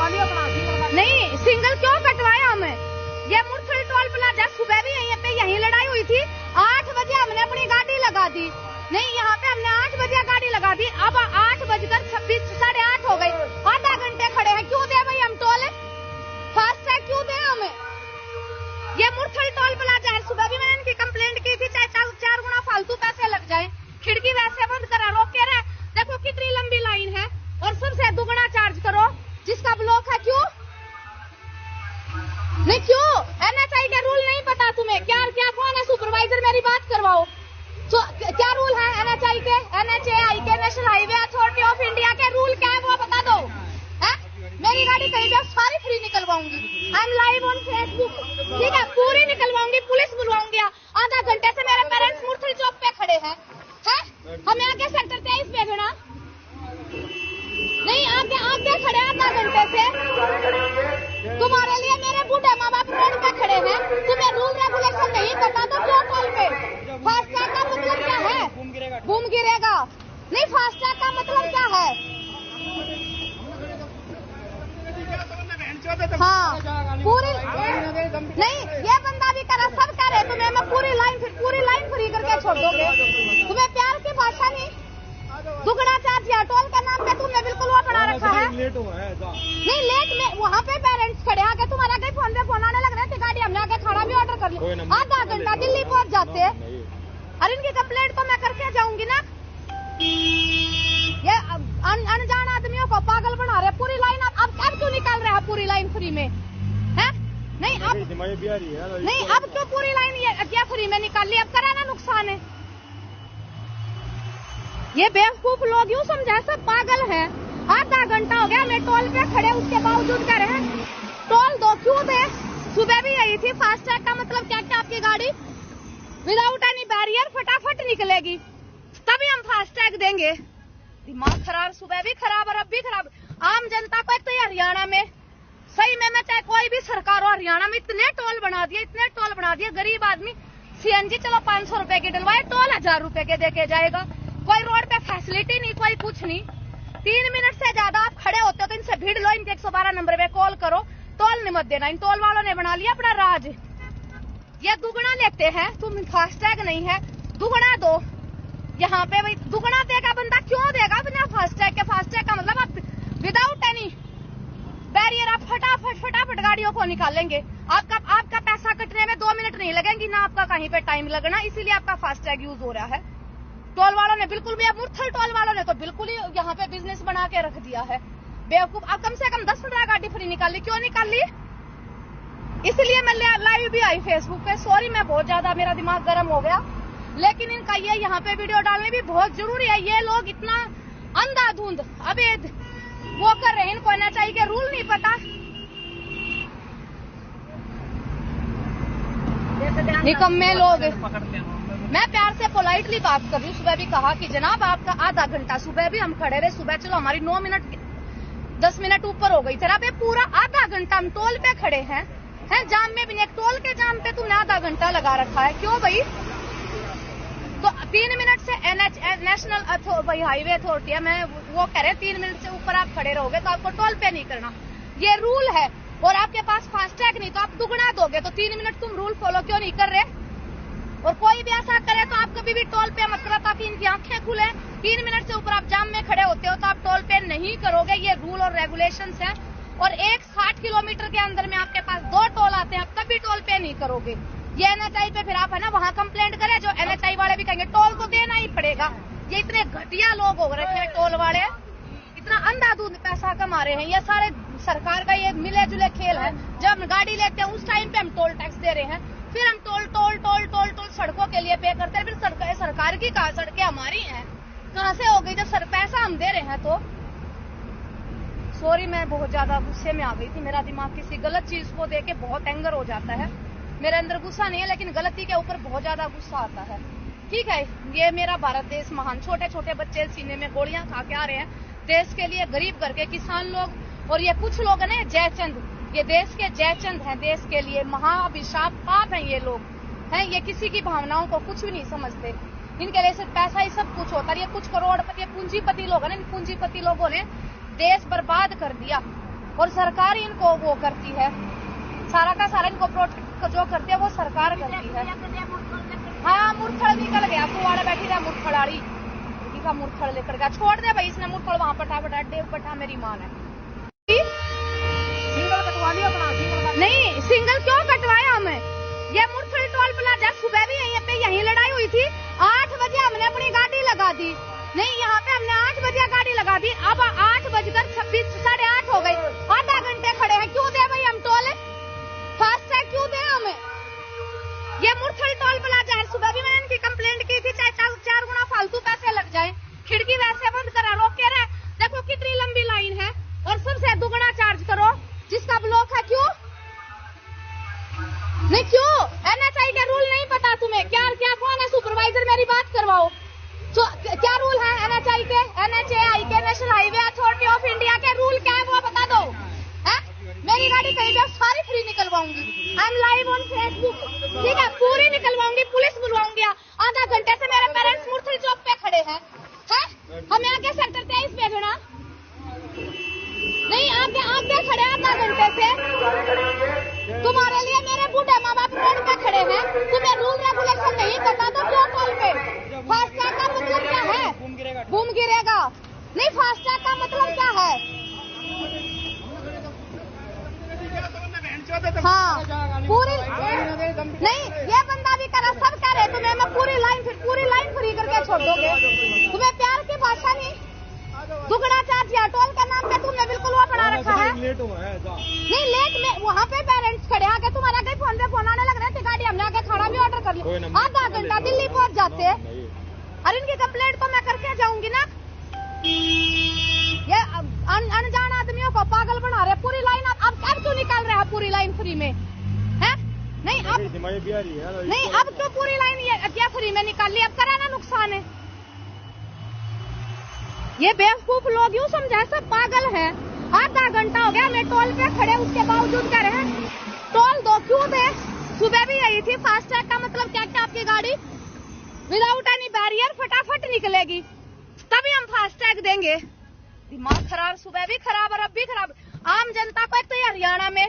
नहीं सिंगल क्यों कटवाया हमें? ये मुरथल टोल प्लाजा सुबह भी यहीं लड़ाई हुई थी। 8 बजे हमने अपनी गाड़ी लगा दी। नहीं यहाँ पे हमने 8 बजे गाड़ी लगा दी। अब 8:26 साढ़े 8 हो गई। आधा घंटे खड़े हैं। क्यों दे भाई हम टोल? फास्ट टैग क्यों दे हमें? ये मुरथल टोल प्लाजा है। सुबह भी मैंने इनकी कंप्लेंट की थी। चाहे 4 गुना फालतू पैसे लग जाए, खिड़की वैसे बंद करा, रोक के रहे। देखो कितनी लंबी लाइन है और सबसे दुगना चार्ज करो। जिसका ब्लॉक है क्यों नहीं? क्यों? NHI के रूल नहीं पता तुम्हें? क्या कौन है सुपरवाइजर? मेरी बात करवाओ। तो क्या रूल है NHI के? NHAI के, national highway authority of India के रूल क्या है वो बता दो। है? मेरी गाड़ी कहीं भी सारी फ्री निकलवाऊंगी। I am live on Facebook. ठीक है, पूरी निकलवाऊंगी, पुलिस बुलवाऊंगी। आधा घंटे से मेरे पेरेंट्स मुरथल चौक पे खड़े हैं। हमें आगे सेक्टर 23 पे खड़ा नहीं, आगे खड़े आधा घंटे से। तुम्हारे लिए मेरे बूढ़े माँ बाप रोड पे खड़े हैं। तुम्हें रूल रेगुलेशन नहीं पता तो क्यों टोल पे? फास्टैग का मतलब क्या है? बूम गिरेगा। नहीं, फास्टैग का मतलब क्या है? हाँ पूरी नहीं, ये बंदा भी करा, सब कह रहे तुम्हें मैं पूरी लाइन फ्री करके छोड़ दोगे। तुम्हें प्यार की भाषा नहीं, दुगना चार्ज या टोल के नाम पे तुमने बिल्कुल वो बना रखा है। नहीं लेट में वहाँ पे पेरेंट्स खड़े आके तुम्हारे आगे फोन पे फोन आने लग रहे थे। गाड़ी हमने आके खाना भी ऑर्डर कर लिया। आधा घंटा दिल्ली पहुँच जाते। अरे इनकी कंप्लेंट तो मैं करके जाऊंगी ना। ये अनजान आदमियों को पागल बना रहे। पूरी लाइन अब क्यों निकाल रहे हैं? पूरी लाइन फ्री में है? नहीं अब क्यों पूरी लाइन ये फ्री में निकाल ली? अब कराना नुकसान है। ये बेवकूफ लोग यूँ समझा सब पागल हैं। आधा घंटा हो गया मैं टोल पे खड़े, उसके बावजूद कह रहे हैं टोल दो। क्यों दे? सुबह भी यही थी। फास्टैग का मतलब क्या? आपकी गाड़ी विदाउट एनी बैरियर फटाफट निकलेगी, तभी हम फास्टैग देंगे। दिमाग खराब, सुबह भी खराब और अब भी खराब। आम जनता को एक तो ये हरियाणा में सही में चाहे कोई भी सरकार हो, हरियाणा में इतने टोल बना दिए। गरीब आदमी CNG चलो 500 रुपए की डलवाए, टोल 1000 रुपए के देके जाएगा। कोई रोड पे फैसिलिटी नहीं, कोई कुछ नहीं। 3 मिनट से ज्यादा आप खड़े होते हो तो इनसे भीड़ लो, इनके 112 नंबर पे कॉल करो, टोल नहीं मत देना। इन टोल वालों ने बना लिया अपना राज। ये दुगना लेते हैं, तुम फास्टैग नहीं है दुगना दो। यहाँ पे भाई दुगना देगा बंदा क्यों देगा बिना फास्टैग के? फास्टैग का मतलब आप विदाउट एनी बैरियर आप फटाफट गाड़ियों को निकालेंगे। आपका पैसा कटने में 2 मिनट नहीं लगेंगी ना, आपका कहीं पे टाइम लगना। इसीलिए आपका फास्टैग यूज हो रहा है। टोल वालों ने बिल्कुल भी, मुरथल टोल वालों ने तो बिल्कुल ही यहाँ पे बिजनेस बना के रख दिया है। बेवकूफ। अब कम से कम 10-15 गाड़ी फ्री निकाल ली। क्यों निकाल ली? इसलिए मैं लाइव भी आई फेसबुक पे। सॉरी, मैं बहुत ज्यादा मेरा दिमाग गर्म हो गया, लेकिन इनका ये यहाँ पे वीडियो डालने भी बहुत जरूरी है। ये लोग इतना अंधाधुंध अवैध वो कर रहे हैं, इनको NHI के रूल नहीं पता। निकम्मे लोग। मैं प्यार से पोलाइटली बात कर रही हूँ। सुबह भी कहा कि जनाब आपका आधा घंटा, सुबह भी हम खड़े रहे। सुबह चलो हमारी 9 मिनट 10 मिनट ऊपर हो गई। तेरा पे पूरा आधा घंटा हम टोल पे खड़े हैं जाम में भी नहीं। टोल के जाम पे तुमने आधा घंटा लगा रखा है, क्यों भाई? तो 3 मिनट से नेशनल हाईवे अथॉरिटी है, मैं वो कह रहे 3 मिनट से ऊपर आप खड़े रहोगे तो आपको टोल पे नहीं करना, ये रूल है। और आपके पास फास्टैग नहीं तो आप दुगना दोगे, तो 3 मिनट तुम रूल फॉलो क्यों नहीं कर रहे? और कोई भी ऐसा करे तो आप कभी भी टोल पे मत करो, ताकि इनकी आंखें खुले। 3 मिनट से ऊपर आप जाम में खड़े होते हो तो आप टोल पे नहीं करोगे, ये रूल और रेगुलेशंस हैं। और 60 किलोमीटर के अंदर में आपके पास 2 टोल आते हैं, आप कभी टोल पे नहीं करोगे। ये NHI पे फिर आप है ना वहाँ कंप्लेंट करें, जो NHI वाले भी कहेंगे टोल तो देना ही पड़ेगा। ये इतने घटिया लोग हो रखे हैं टोल वाले, इतना अंधाधुंध पैसा कमा रहे हैं। ये सारे सरकार का ये मिले जुले खेल है। जब हम गाड़ी लेते हैं उस टाइम पे हम टोल टैक्स दे रहे हैं, फिर हम टोल सड़कों के लिए पे करते हैं। फिर सरकार की कहा सड़कें हमारी हैं, कहाँ से हो गई जब पैसा हम दे रहे हैं? तो सॉरी, मैं बहुत ज्यादा गुस्से में आ गई थी। मेरा दिमाग किसी गलत चीज को देख के बहुत एंगर हो जाता है। मेरे अंदर गुस्सा नहीं है, लेकिन गलती के ऊपर बहुत ज्यादा गुस्सा आता है। ठीक है, ये मेरा भारत देश महान। छोटे छोटे बच्चे सीने में गोलियां खा के आ रहे हैं देश के लिए, गरीब घर के किसान लोग। और ये कुछ लोग है ना जयचंद, ये देश के जयचंद हैं, देश के लिए महाअभिशाप पाप हैं ये लोग हैं। ये किसी की भावनाओं को कुछ भी नहीं समझते, इनके लिए सिर्फ पैसा ही सब कुछ होता है। ये कुछ करोड़पति पूंजीपति लोग हैं, इन पूंजीपति लोगों ने देश बर्बाद कर दिया। और सरकार इनको वो करती है, सारा का सारा इनको प्रोटेक्ट जो करती है वो सरकार करती है। हाँ, मुरथड़ निकल गया, कुआड़ा बैठी रहा मुरथड़ाड़ी का मुरथड़ लेकर गया। छोड़ दे भाई, इसने मुरथड़ वहां पटा पटा डेव पटा, मेरी माँ ने सिंगल कटवा लिया अपना, सिंगल नहीं, सिंगल क्यों कटवाया हमें? ये मुरथड़ी टोल प्लाजा सुबह भी यहीं लड़ाई हुई थी। 8 बजे हमने अपनी गाड़ी लगा दी, नहीं यहाँ पे हमने 8 बजे गाड़ी लगा दी। अब 8:26 साढ़े 8 हो गई, आधा घंटे खड़े हैं। क्यों दे भाई हम टोल? फास्ट टैग क्यों दे हमें? ये मुरथड़ी टोल प्लाजा है। सुबह भी मैंने इनकी कंप्लेंट की थी, चाहे 4 गुना फालतू पैसे लग जाए, खिड़की वैसे बंद करा, रोक के रहे। देखो कितनी लंबी लाइन है और सबसे दुगना चार्ज करो जिसका ब्लॉक है। क्यों नहीं? क्यों? NHI के रूल नहीं पता तुम्हें? क्या कौन है सुपरवाइजर? मेरी बात करवाओ। तो क्या रूल है NHI के, NHAI के, national highway authority of India के रूल क्या है वो बता दो। है? मेरी गाड़ी कहीं भी सारी फ्री निकलवाऊंगी। I am live on Facebook, ठीक है? पूरी निकलवाऊंगी, पुलिस बुलवाऊंगी। आधा घंटे से मेरे पेरेंट्स मुरथड़ी चौक पे खड़े हैं। हमें आगे सेक्टर 23 भेजना नहीं, आगे खड़े आधा घंटे से। तुम्हारे लिए मेरे बूढ़े माँ बाप रोड पे खड़े हैं, तुम्हें रूल रेगुलेशन नहीं पता तो क्यों टोल पे? फास्ट टैग का मतलब क्या है? बूम गिरेगा नहीं, फास्ट टैग का मतलब क्या है? हाँ, पूरी नहीं, ये बंदा भी करा, सब कह रहे तुम्हें मैं पूरी लाइन फ्री करके छोड़ दोगे। तुम्हें प्यार की भाषा नहीं, दुगना चार्ज या टोल का नाम पे तुमने बिल्कुल वो बना रखा है। नहीं, लेट में वहाँ पे पेरेंट्स खड़े आके तुम्हारे आगे फोन पे फोन आने लग रहे थे। गाड़ी हमने आगे खाना भी ऑर्डर कर लिया, आधा घंटा दिल्ली पहुँच जाते। और इनकी कंप्लेंट तो मैं करके जाऊंगी ना। ये अनजान आदमियों को पागल बना रहे। पूरी लाइन अब क्यों निकाल रहे हैं? पूरी लाइन फ्री में है? नहीं अब तो पूरी लाइन क्या फ्री में निकाल ली? अब कराना नुकसान है। ये बेवकूफ लोग यूँ समझा सब पागल हैं। आधा घंटा हो गया हमें टोल पे खड़े, उसके बावजूद कह रहे हैं टोल दो। क्यों दे? सुबह भी यही थी। फास्ट टैग का मतलब क्या? आपकी गाड़ी विदाउट एनी बैरियर फटाफट निकलेगी, तभी हम फास्ट टैग देंगे। दिमाग खराब, सुबह भी खराब और अब भी खराब। आम जनता को एक तो हरियाणा में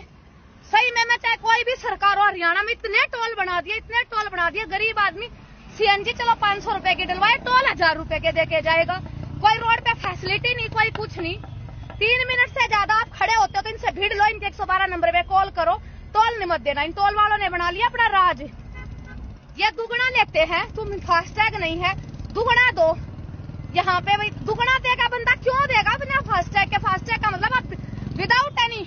सही में मैं चाहे कोई भी सरकार हो, हरियाणा में इतने टोल बना दिए, गरीब आदमी CNG चलो 500 रुपए की डलवाए, टोल 1000 रुपए के देके जाएगा। कोई रोड पे फैसिलिटी नहीं, कोई कुछ नहीं। 3 मिनट से ज्यादा आप खड़े होते हो तो इनसे भीड़ लो, इनके 112 नंबर पे कॉल करो, टोल नहीं मत देना। इन टोल वालों ने बना लिया अपना राज। ये दुगना लेते हैं, तुम फास्ट टैग नहीं है, दुगना दो। यहाँ पे भाई दुगना देगा बंदा, क्यों देगा बिना फास्ट टैग के? फास्ट टैग का मतलब आप विदाउट एनी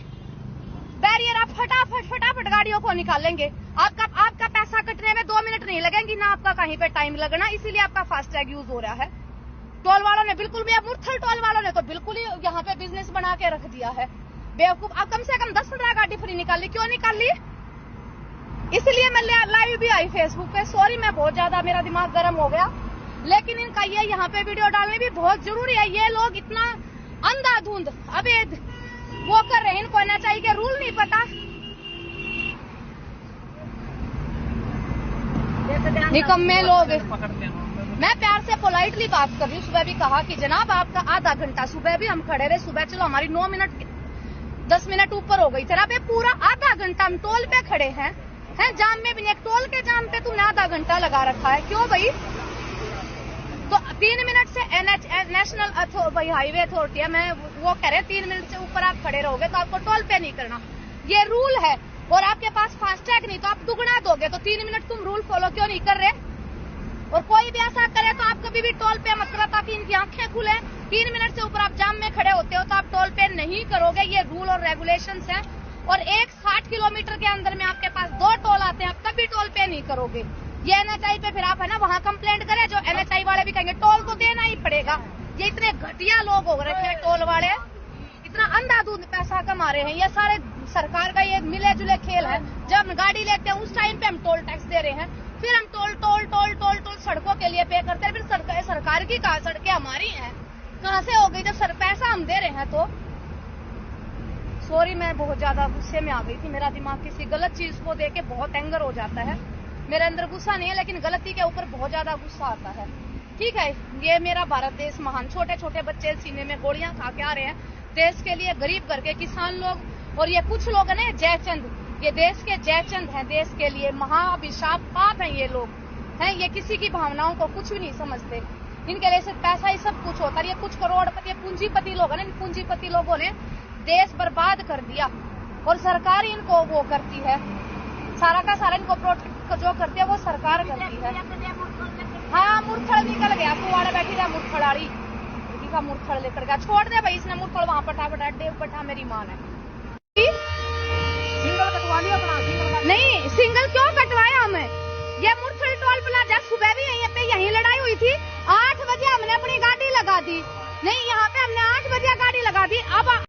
बैरियर आप फटाफट गाड़ियों को निकालेंगे। आपका पैसा कटने में 2 मिनट नहीं लगेंगी, ना आपका कहीं पे टाइम लगना, इसीलिए आपका फास्ट टैग यूज हो रहा है। टोल वालों ने बिल्कुल भी, मुरथल टोल वालों ने तो बिल्कुल ही यहाँ पे बिजनेस बना के रख दिया है। बेवकूफ। अब कम से कम 10-15 गाड़ी फ्री निकाल ली, क्यों निकाल ली? इसलिए मैं लाइव भी आई फेसबुक पे। सॉरी, मैं बहुत ज्यादा मेरा दिमाग गर्म हो गया, लेकिन इनका ये यहाँ पे वीडियो डालने भी बहुत जरूरी है। ये लोग इतना अंधाधुंध अवैध वो कर रहे हैं, इनको NHI के रूल नहीं पता। निकम्मे लोग। मैं प्यार से पोलाइटली बात कर रही हूँ। सुबह भी कहा कि जनाब आपका आधा घंटा, सुबह भी हम खड़े रहे, सुबह चलो हमारी 9 मिनट 10 मिनट ऊपर हो गई। तेरा पे पूरा आधा घंटा हम टोल पे खड़े हैं जाम में भी नहीं। एक टोल के जाम पे तुमने आधा घंटा लगा रखा है, क्यों भाई? तो 3 मिनट से नेशनल भाई हाईवे अथॉरिटी है, मैं वो कह रहे हैं 3 मिनट से ऊपर आप खड़े रहोगे तो आपको टोल पे नहीं करना, ये रूल है। और आपके पास फास्ट टैग नहीं तो आप दुगना दोगे, तो 3 मिनट तुम रूल फॉलो क्यों नहीं कर रहे? और कोई भी ऐसा करे तो आप कभी भी टोल पे मत करो, ताकि इनकी आंखें खुले। 3 मिनट से ऊपर आप जाम में खड़े होते हो तो आप टोल पे नहीं करोगे, ये रूल और रेगुलेशंस हैं। और 60 किलोमीटर के अंदर में आपके पास 2 टोल आते हैं, आप तभी टोल पे नहीं करोगे। ये NHI पे फिर आप है ना वहाँ कंप्लेंट करें, जो NHI वाले भी कहेंगे टोल तो देना ही पड़ेगा। ये इतने घटिया लोग हो रखे हैं टोल वाले, इतना अंधाधुंध पैसा कमा रहे हैं। ये सारे सरकार का ये मिले जुले खेल है। जब हम गाड़ी लेते हैं उस टाइम पे हम टोल टैक्स दे रहे हैं, फिर हम टोल सड़कों के लिए पे करते हैं। फिर सरकार की कहा सड़कें हमारी हैं, कहाँ से हो गई जब पैसा हम दे रहे हैं? तो सॉरी, मैं बहुत ज्यादा गुस्से में आ गई थी। मेरा दिमाग किसी गलत चीज को देख के बहुत एंगर हो जाता है। मेरे अंदर गुस्सा नहीं है, लेकिन गलती के ऊपर बहुत ज्यादा गुस्सा आता है। ठीक है, ये मेरा भारत देश महान। छोटे छोटे बच्चे सीने में गोलियां खा के आ रहे हैं, देश के लिए गरीब करके किसान लोग और ये कुछ लोग है ना जयचंद, ये देश के जयचंद हैं, देश के लिए महाअभिशाप पाप हैं ये लोग हैं। ये किसी की भावनाओं को कुछ भी नहीं समझते, इनके लिए सिर्फ पैसा ही सब कुछ होता है। ये कुछ करोड़पति पूंजीपति लोग हैं ना, इन पूंजीपति लोगों ने देश बर्बाद कर दिया और सरकार इनको वो करती है, सारा का सारा इनको प्रोटेक्ट जो करती है वो सरकार करती है। हाँ मुरथड़ निकल गया, कुआड़ा बैठी रहा मुरथड़ाड़ी का मुरथड़ लेकर गया, छोड़ दे भाई इसने मुरथड़ वहां पटा पटा डेव पटा मेरी माँ ने। सिंगल कटवा लिया अपना, नहीं सिंगल क्यों कटवाया हमें, ये मुरथड़ टोल प्लाजा सुबह भी यहीं लड़ाई हुई थी। 8 बजे हमने अपनी गाड़ी लगा दी, नहीं यहाँ पे हमने 8 बजे गाड़ी लगा दी। अब